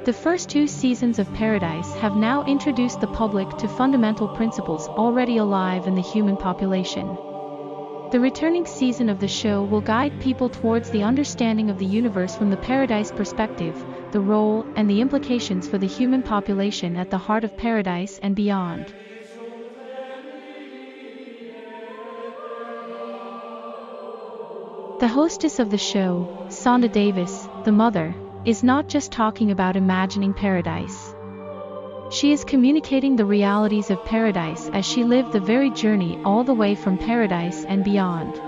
The first 2 seasons of Paradise have now introduced the public to fundamental principles already alive in the human population. The returning season of the show will guide people towards the understanding of the universe from the Paradise perspective, the role and the implications for the human population at the heart of Paradise and beyond. The hostess of the show, Sonda Davis, the mother, is not just talking about imagining paradise. She is communicating the realities of paradise as she lived the very journey all the way from paradise and beyond.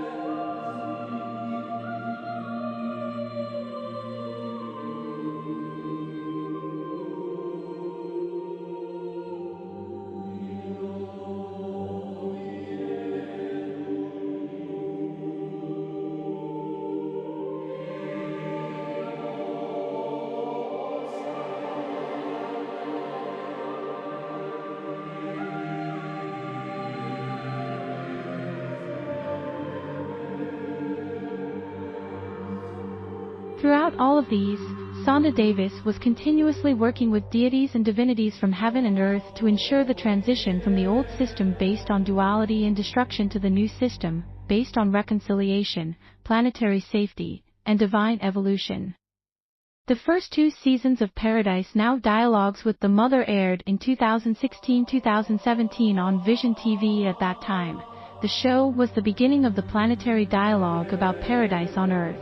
Throughout all of these, Sonda Davis was continuously working with deities and divinities from heaven and earth to ensure the transition from the old system based on duality and destruction to the new system, based on reconciliation, planetary safety, and divine evolution. The first 2 seasons of Paradise Now Dialogues with the Mother aired in 2016-2017 on Vision TV. At that time, the show was the beginning of the planetary dialogue about paradise on Earth.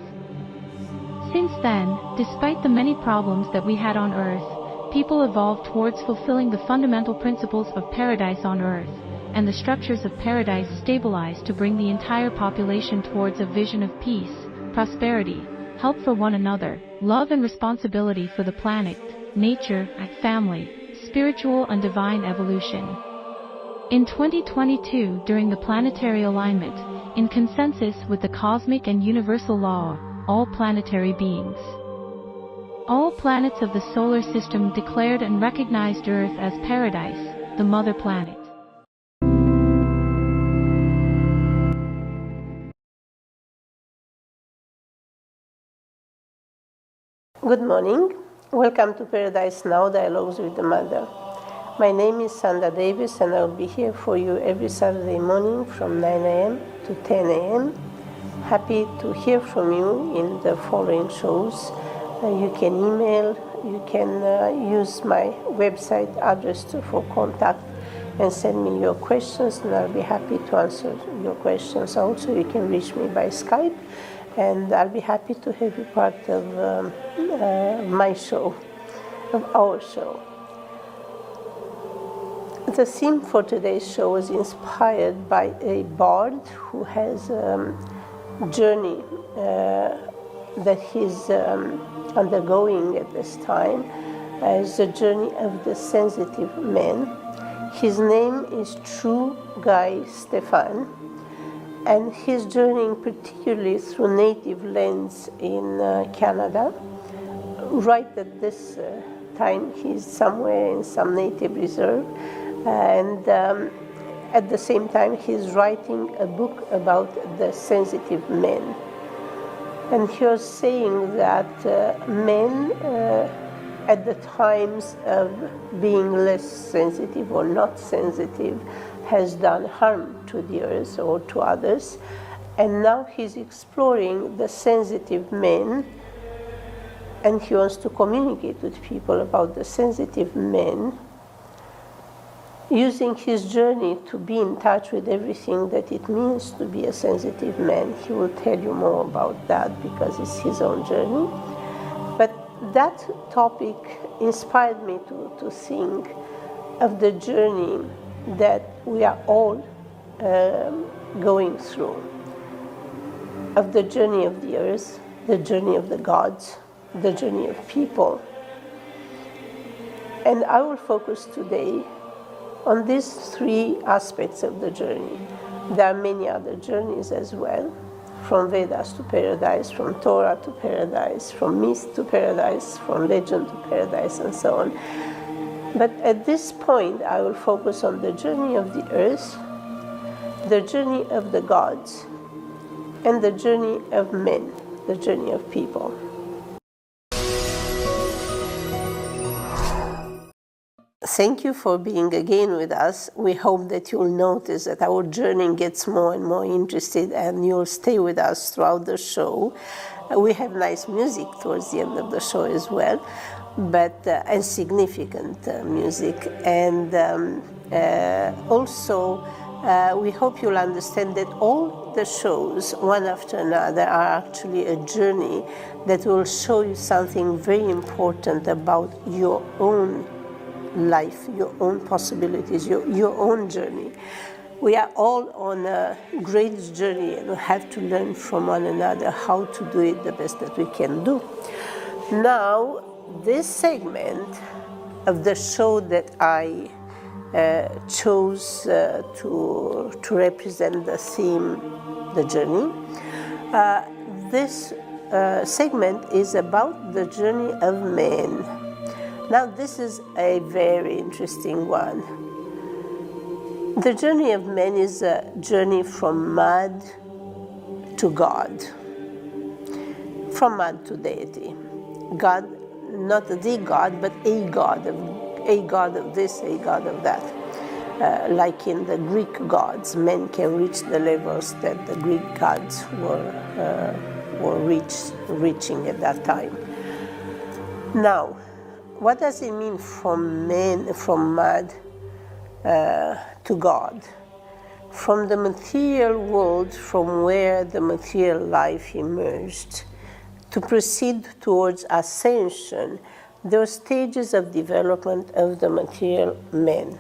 Since then, despite the many problems that we had on Earth, people evolved towards fulfilling the fundamental principles of paradise on Earth, and the structures of paradise stabilized to bring the entire population towards a vision of peace, prosperity, help for one another, love and responsibility for the planet, nature, family, spiritual and divine evolution. In 2022, during the planetary alignment, in consensus with the cosmic and universal law, all planetary beings, all planets of the solar system declared and recognized Earth as paradise, the mother planet. Good morning. Welcome to Paradise Now Dialogues with the Mother. My name is Sonda Davis and I'll be here for you every Saturday morning from 9 a.m. to 10 a.m. Happy to hear from you in the following shows. You can email, you can use my website address for contact and send me your questions, and I'll be happy to answer your questions. Also, you can reach me by Skype, and I'll be happy to have you part of my show, of our show. The theme for today's show is inspired by a bard who has journey that he's undergoing at this time is the journey of the sensitive man. His name is True Guy Stefan, and he's journeying particularly through native lands in Canada. Right at this time, he's somewhere in some native reserve, and at the same time, he's writing a book about the sensitive men. And he was saying that men, at the times of being less sensitive or not sensitive, has done harm to the earth or to others. And now he's exploring the sensitive men, and he wants to communicate with people about the sensitive men, using his journey to be in touch with everything that it means to be a sensitive man. He will tell you more about that because it's his own journey. But that topic inspired me to think of the journey that we are all going through, of the journey of the earth, the journey of the gods, the journey of people. And I will focus today on these 3 aspects of the journey. There are many other journeys as well, from Vedas to paradise, from Torah to paradise, from myth to paradise, from legend to paradise, and so on. But at this point, I will focus on the journey of the earth, the journey of the gods, and the journey of men, the journey of people. thank you for being again with us. We hope that you'll notice that our journey gets more and more interesting, and you'll stay with us throughout the show. We have nice music towards the end of the show as well, but and significant music. And also, we hope you'll understand that all the shows, one after another, are actually a journey that will show you something very important about your own life, your own possibilities, your own journey. We are all on a great journey, and we have to learn from one another how to do it the best that we can do. Now, this segment of the show that I chose to represent the theme, the journey, this segment is about the journey of man. Now, this is a very interesting one. The journey of man is a journey from mud to God, from mud to deity. God, not the God, but a God of this, a God of that. Like in the Greek gods, men can reach the levels that the Greek gods were reaching at that time. Now, what does it mean from mud to God? From the material world, from where the material life emerged, to proceed towards ascension, those stages of development of the material man.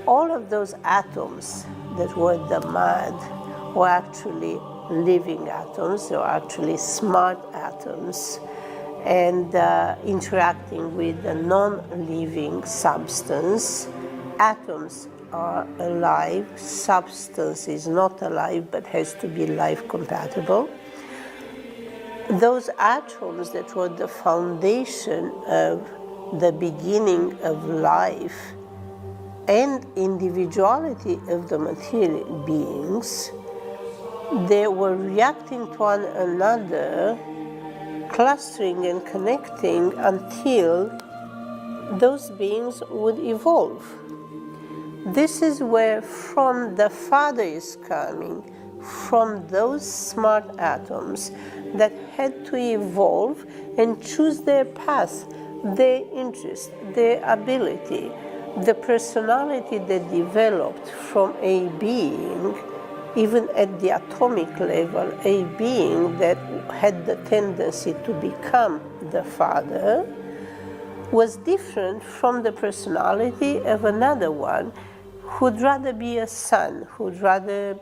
All of those atoms that were the mud were actually living atoms, they were actually smart atoms, and interacting with a non-living substance. Atoms are alive, substance is not alive but has to be life compatible. Those atoms that were the foundation of the beginning of life and individuality of the material beings, they were reacting to one another, clustering and connecting until those beings would evolve. This is where from the Father is coming, from those smart atoms that had to evolve and choose their path, their interest, their ability, the personality that developed from a being, even at the atomic level, a being that had the tendency to become the Father, was different from the personality of another one who'd rather be a sun, who'd rather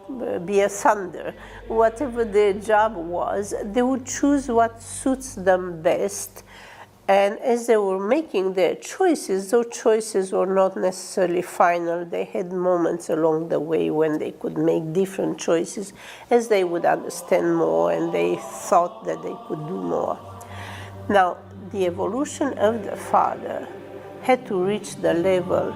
be a thunder. Whatever their job was, they would choose what suits them best. And as they were making their choices, those choices were not necessarily final. They had moments along the way when they could make different choices as they would understand more and they thought that they could do more. Now, the evolution of the Father had to reach the level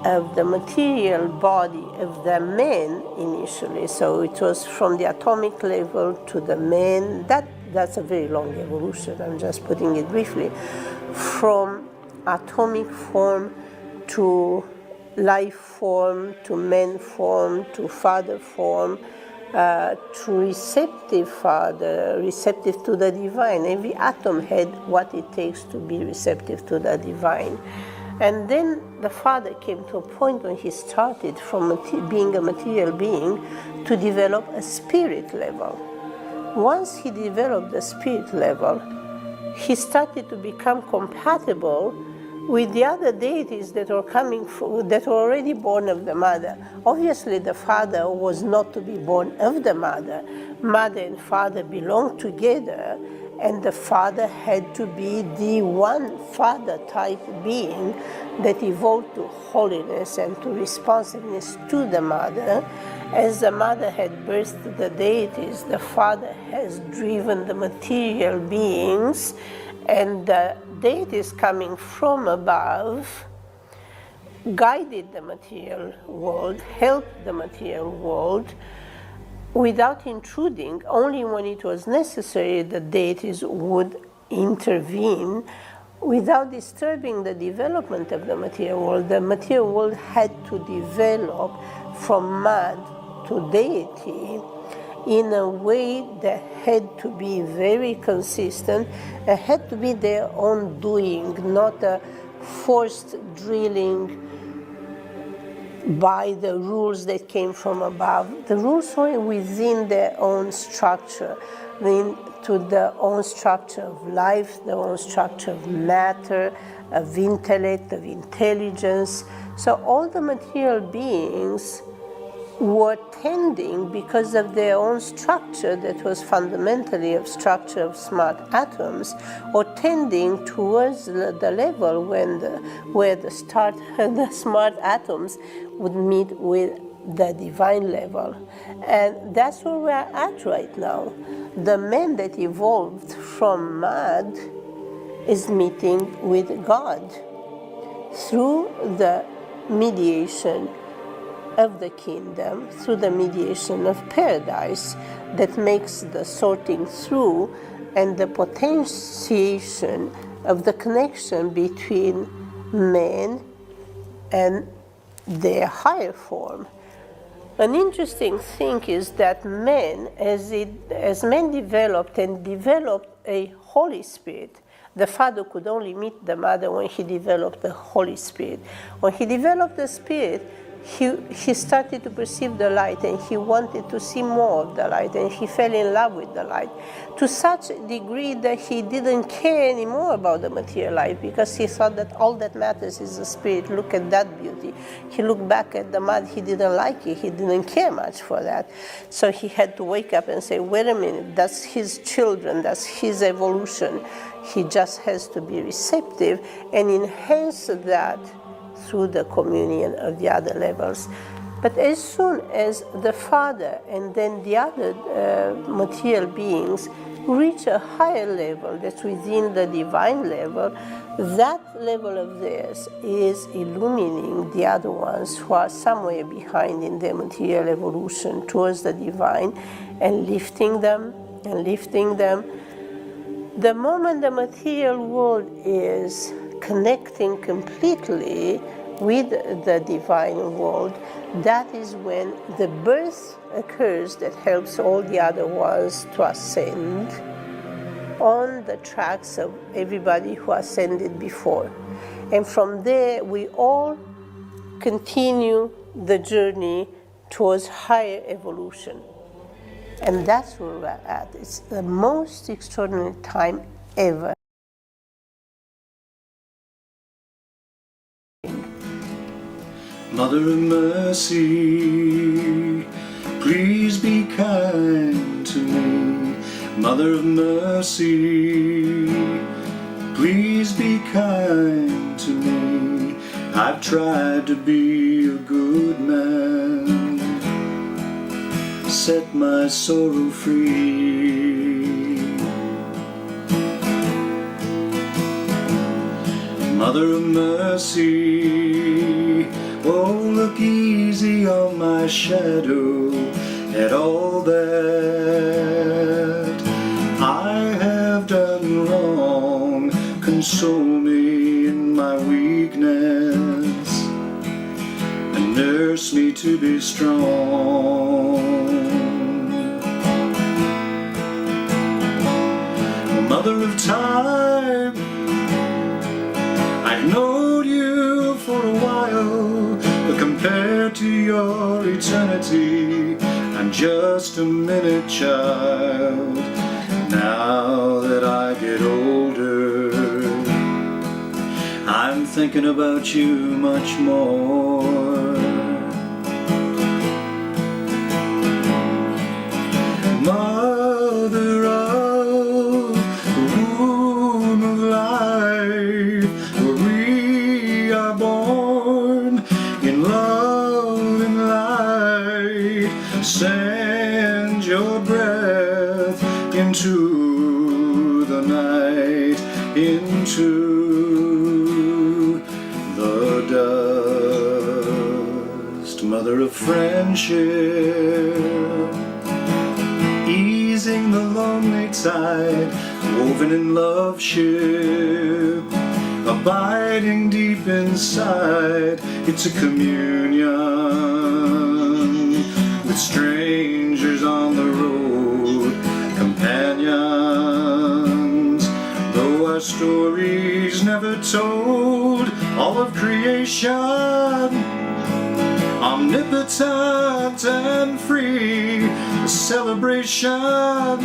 of the material body of the man initially. So it was from the atomic level to the man. That's a very long evolution. I'm just putting it briefly. From atomic form to life form, to man form, to Father form, to receptive Father, receptive to the divine. Every atom had what it takes to be receptive to the divine. And then the Father came to a point when he started from being a material being to develop a spirit level. Once he developed the spirit level, he started to become compatible with the other deities that were that were already born of the Mother. Obviously, the Father was not to be born of the Mother. Mother and Father belonged together, and the Father had to be the one Father-type being that evolved to holiness and to responsiveness to the Mother. As the Mother had birthed the deities, the Father has driven the material beings, and the deities coming from above guided the material world, helped the material world, without intruding. Only when it was necessary the deities would intervene without disturbing the development of the material world had to develop from man to deity in a way that had to be very consistent. It had to be their own doing, not a forced drilling by the rules that came from above. The rules were within their own structure, to their own structure of life, their own structure of matter, of intellect, of intelligence. So all the material beings were tending, because of their own structure that was fundamentally a structure of smart atoms, or tending towards the level where the smart atoms would meet with the divine level. And that's where we're at right now. The man that evolved from mud is meeting with God through the mediation of the kingdom, through the mediation of paradise that makes the sorting through and the potentiation of the connection between man and their higher form. An interesting thing is that man, as man developed a Holy Spirit, the Father could only meet the Mother when he developed the Holy Spirit. When he developed the Spirit, he started to perceive the light, and he wanted to see more of the light, and he fell in love with the light to such a degree that he didn't care anymore about the material life, because he thought that all that matters is the spirit. Look at that beauty. He looked back at the mud, he didn't like it, he didn't care much for that. So he had to wake up and say, wait a minute, that's his children, that's his evolution. He just has to be receptive and enhance that through the communion of the other levels. But as soon as the Father and then the other material beings reach a higher level that's within the divine level, that level of theirs is illuminating the other ones who are somewhere behind in their material evolution towards the divine, and lifting them and lifting them. The moment the material world is connecting completely with the divine world, that is when the birth occurs that helps all the other ones to ascend on the tracks of everybody who ascended before. And from there, we all continue the journey towards higher evolution. And that's where we're at. It's the most extraordinary time ever. Mother of mercy, please be kind to me. Mother of mercy, please be kind to me. I've tried to be a good man, set my sorrow free. Mother of mercy, oh, look easy on my shadow, at all that I have done wrong. Console me in my weakness and nurse me to be strong. Mother of time, I've known you for a while, but compared to your eternity, I'm just a minute child. Now that I get older, I'm thinking about you much more. Mother of the womb of life, where we are born in love and light, send your breath into the night, into the dust. Mother of friendship, easing the lonely tide, woven in love ship, abiding deep inside. It's a communion with strangers on the road, companions. Though our stories never told, all of creation, omnipotent and free, a celebration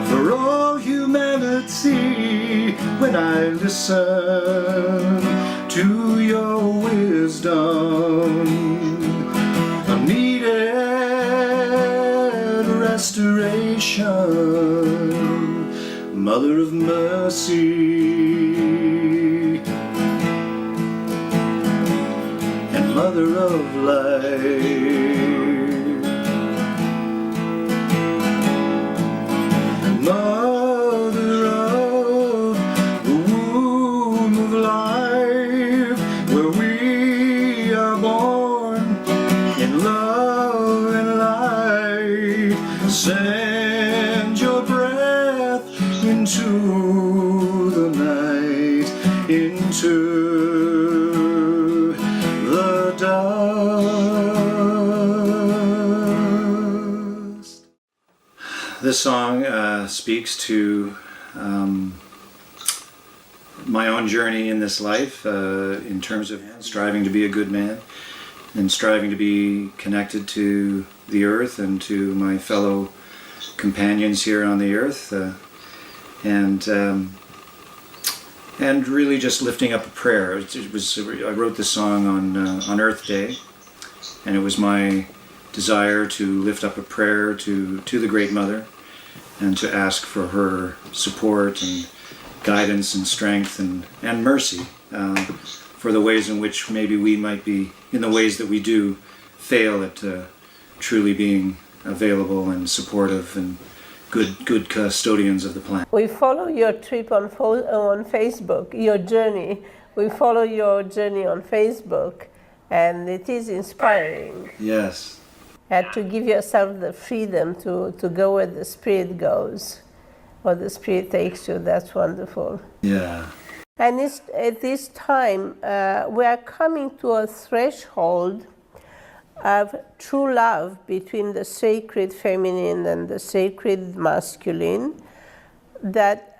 for all humanity. When I listen to your wisdom, a needed restoration, Mother of mercy and Mother of life. Mother of the womb of life, where we are born in love and light. Send your breath into the night, into the dust. This song speaks to my own journey in this life, in terms of striving to be a good man and striving to be connected to the earth and to my fellow companions here on the earth, and really just lifting up a prayer. I wrote this song on Earth Day, and it was my desire to lift up a prayer to the Great Mother, and to ask for her support and guidance and strength and mercy for the ways in which maybe we might be, in the ways that we do, fail at truly being available and supportive and good custodians of the planet. We follow your trip on Facebook, your journey. We follow your journey on Facebook, and it is inspiring. Yes. To give yourself the freedom to go where the Spirit goes, or the Spirit takes you. That's wonderful. Yeah. And at this time, we are coming to a threshold of true love between the sacred feminine and the sacred masculine, that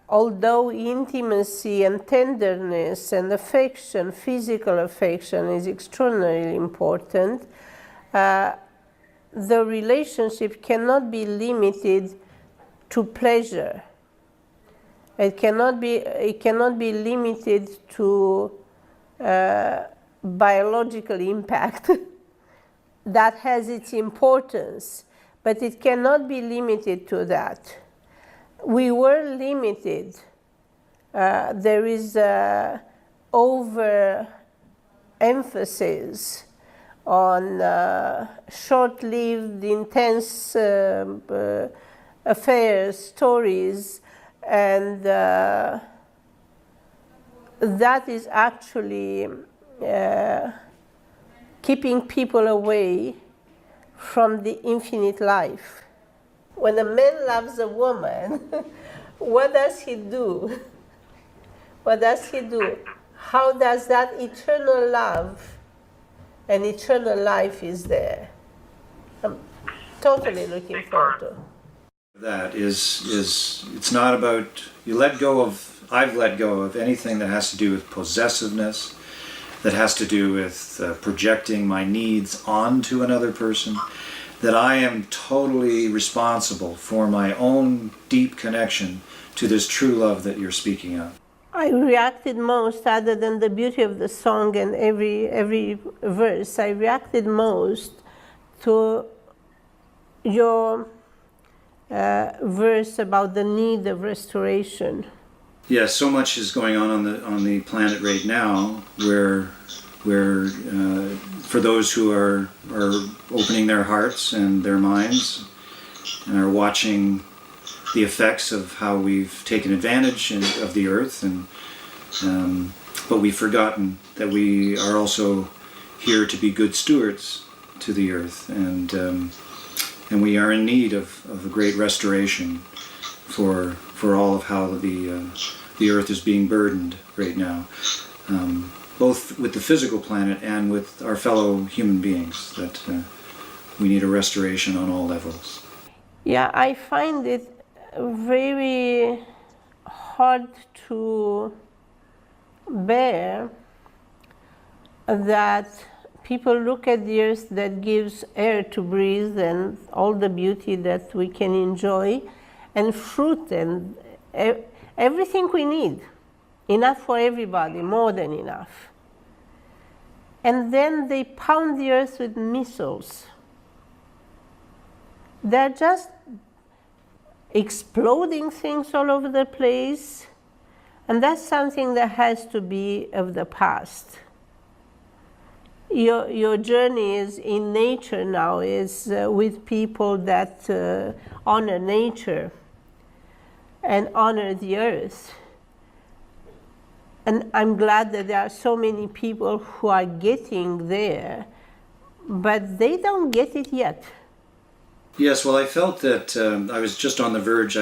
although intimacy and tenderness and affection, physical affection, is extraordinarily important, the relationship cannot be limited to pleasure. It cannot be limited to biological impact. That has its importance, but it cannot be limited to that. We were limited. There is over-emphasis on short-lived, intense affairs, stories, and that is actually keeping people away from the infinite life. When a man loves a woman, what does he do? What does he do? How does that eternal love and eternal life is there? I'm totally looking forward to. That is it's not about, I've let go of anything that has to do with possessiveness, that has to do with projecting my needs onto another person, that I am totally responsible for my own deep connection to this true love that you're speaking of. I reacted most, other than the beauty of the song and every verse, I reacted most to your verse about the need of restoration. Yeah, so much is going on the planet right now, where for those who are opening their hearts and their minds and are watching the effects of how we've taken advantage of the earth, and but we've forgotten that we are also here to be good stewards to the earth, and we are in need of a great restoration for all of how the the Earth is being burdened right now, both with the physical planet and with our fellow human beings, that we need a restoration on all levels. Yeah, I find it very hard to bear that people look at the earth that gives air to breathe and all the beauty that we can enjoy, and fruit and everything we need, enough for everybody, more than enough. And then they pound the earth with missiles. They're just exploding things all over the place, and that's something that has to be of the past. Your journey is in nature now, is with people that honor nature and honor the earth. And I'm glad that there are so many people who are getting there, but they don't get it yet. Yes, well, I felt that I was just on the verge.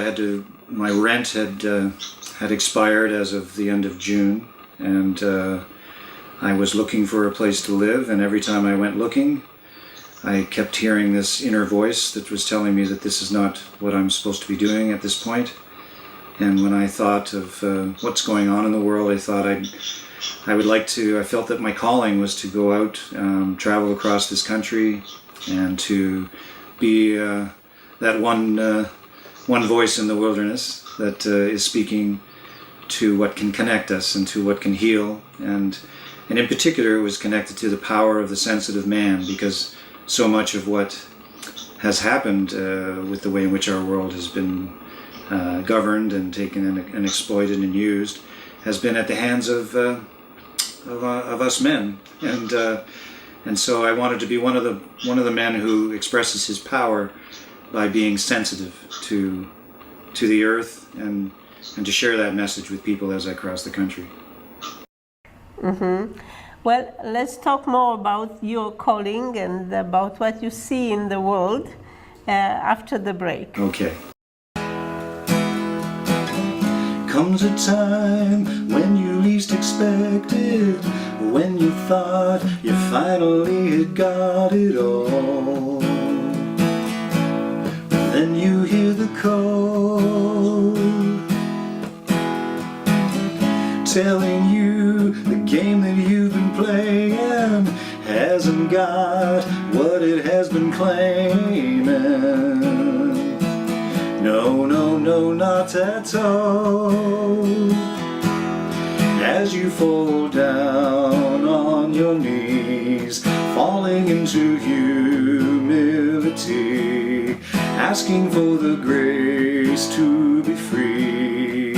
My rent had expired as of the end of June, and I was looking for a place to live, and every time I went looking, I kept hearing this inner voice that was telling me that this is not what I'm supposed to be doing at this point. And when I thought of what's going on in the world, I thought I felt that my calling was to go out, travel across this country, and to be that one voice in the wilderness that is speaking to what can connect us and to what can heal. And in particular, it was connected to the power of the sensitive man, because so much of what has happened with the way in which our world has been governed and taken and exploited and used has been at the hands of us men. And so I wanted to be one of the men who expresses his power by being sensitive to the earth and to share that message with people as I cross the country. Mm-hmm. Well, let's talk more about your calling and about what you see in the world after the break. Okay. Comes a time when you least expect it, when you thought you finally had got it all. Then you hear the call, telling you the game that you've been playing hasn't got what it has been claiming. No, no, no, not at all. As you fall down on your knees, falling into humility, asking for the grace to be free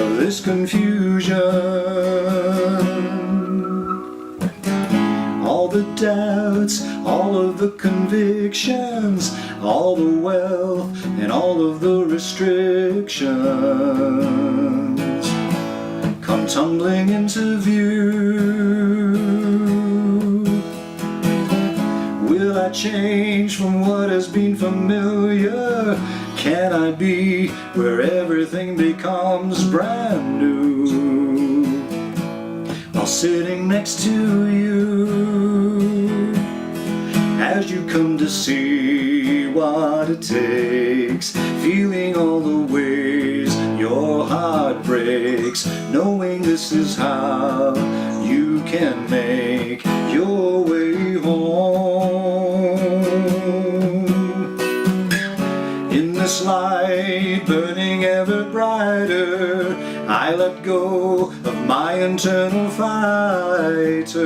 of this confusion. All the doubts, all of the convictions, all the wealth and all of the restrictions come tumbling into view. Will I change from what has been familiar? Can I be where everything becomes brand new? While sitting next to you, as you come to see what it takes, feeling all the ways your heart breaks, knowing this is how you can make your way home. In this light burning ever brighter, I let go of my internal fighter,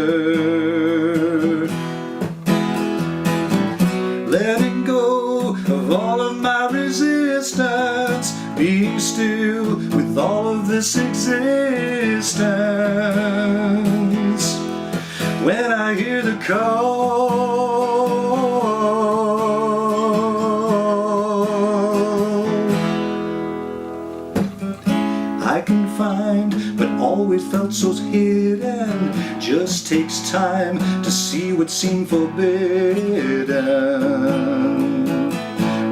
letting go of all of my resistance, being still with all of this existence. When I hear the call, I can find, but always felt so hidden. Just takes time to see what seemed forbidden,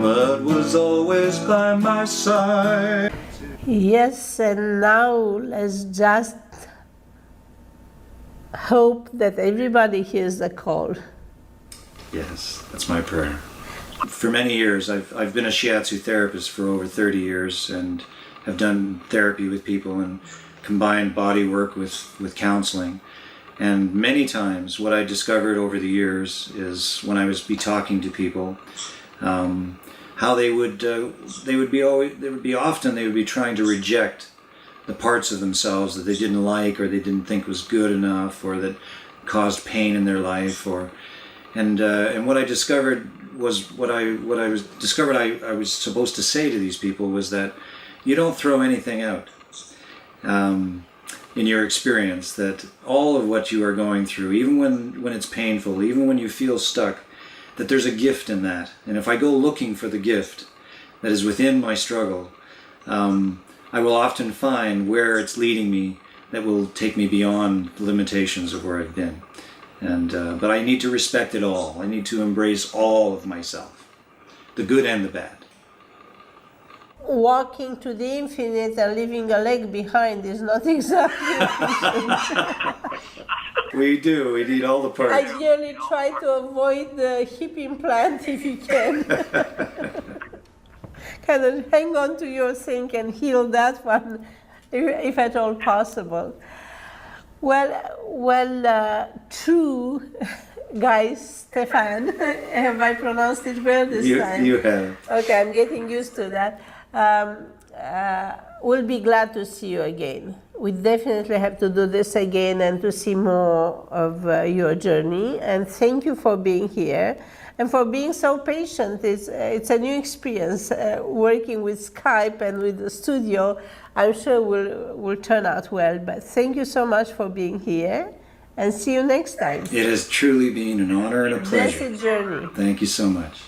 but was always by my side. Yes, and now let's just hope that everybody hears the call. Yes, that's my prayer. For many years, I've been a shiatsu therapist for over 30 years and have done therapy with people and combined body work with counseling. And many times what I discovered over the years is when I was talking to people, how they would be trying to reject the parts of themselves that they didn't like or they didn't think was good enough or that caused pain in their life, and what I discovered was I was supposed to say to these people was that you don't throw anything out. In your experience, that all of what you are going through, even when it's painful, even when you feel stuck, that there's a gift in that. And if I go looking for the gift that is within my struggle, I will often find where it's leading me that will take me beyond the limitations of where I've been. And but I need to respect it all. I need to embrace all of myself, the good and the bad. Walking to the infinite and leaving a leg behind is not exactly efficient. We do. We need all the parts. Ideally, try to avoid the hip implant if you can. Kind of hang on to your thing and heal that one, if at all possible. Well, true, guys, Stefan, have I pronounced it well this time? You have. Okay, I'm getting used to that. We'll be glad to see you again. We definitely have to do this again and to see more of your journey. And thank you for being here and for being so patient. It's a new experience working with Skype and with the studio. I'm sure will turn out well. But thank you so much for being here, and see you next time. It has truly been an honor and a pleasure. Blessed journey. Thank you so much.